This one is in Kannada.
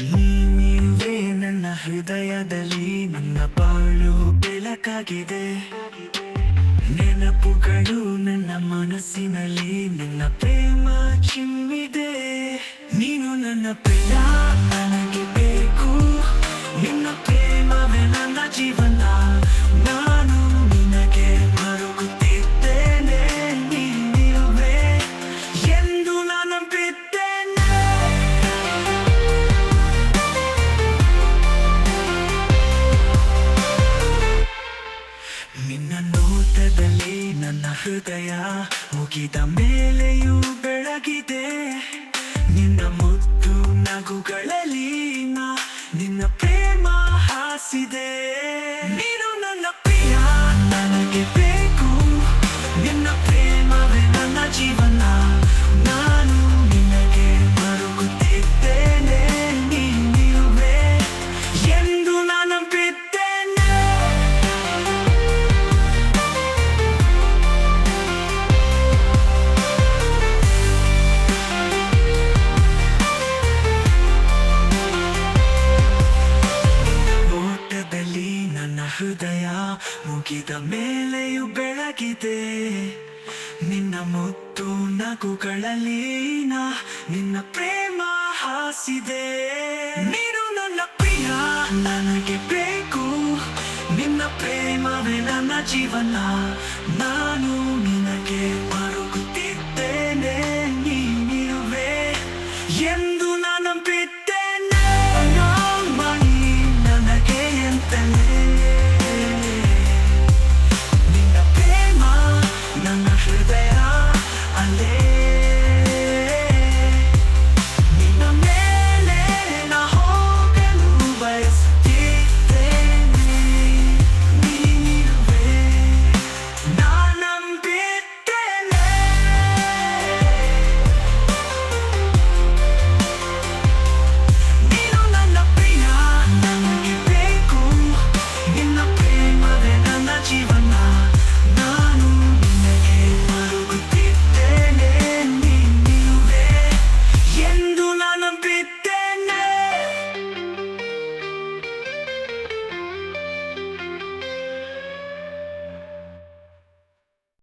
ನೀನಿರುವೆ ನನ್ನ ಹೃದಯದಲ್ಲಿ, ನನ್ನ ಬಾಳು ಬೆಳಕಾಗಿದೆ. ನೆನಪುಗಳು ನನ್ನ ಮನಸ್ಸಿನಲ್ಲಿ, ನಿನ್ನ ಪ್ರೇಮ ಚಿಮ್ಮಿದೆ. ನೀನು ನನ್ನ ಪ್ರಿಯ, ನನಗೆ ಬೇಕು. ನಿನ್ನ ಪ್ರೇಮವೇ ನನ್ನ ಜೀವನ. ನಾನು ನಿನಗೆ ಮರುಗುತ್ತಿದ್ದೇನೆ. ನೀನಿರುವೆ ಎಂದು ನಾನು ನಂಬಿದ್ದೇನೆ. ನಿನ್ನ ನೋಟದಲ್ಲಿ ನನ್ನ ಹೃದಯ ಮುಗಿದ ಮೇಲೆಯೂ ಬೆಳಗಿದೆ. ನಿನ್ನ ಮುದ್ದು ನಗುಗಳಲ್ಲಿ ನಿನ್ನ ಪ್ರೇಮ ಹಾಸಿದೆ. ನೀನು ನನ್ನ ಪ್ರಿಯ, ನನಗೆ ಬೇಕು. ನಿನ್ನ ಪ್ರೇಮವೇ ನನ್ನ ಜೀವನ. ನಾನು ನಿನಗೆ ಮರುಗುತ್ತಿದ್ದೇನೆ. ನೀನಿರುವೆ ಎಂದು ನಾನು ನಂಬಿದ್ದೇನೆ. ಹೃದಯ ಮುಗಿದ ಮೇಲೆಯೂ ಬೆಳಗಿದೆ. ನಿನ್ನ ಮುತ್ತು ನಗುಗಳಲ್ಲಿ ನಿನ್ನ ಪ್ರೇಮ ಹಾಸಿದೆ. ನೀನು ನನ್ನ ಪ್ರಿಯ, ನನಗೆ ಬೇಕು. ನಿನ್ನ ಪ್ರೇಮವೇ ನನ್ನ ಜೀವನ. ನಾನು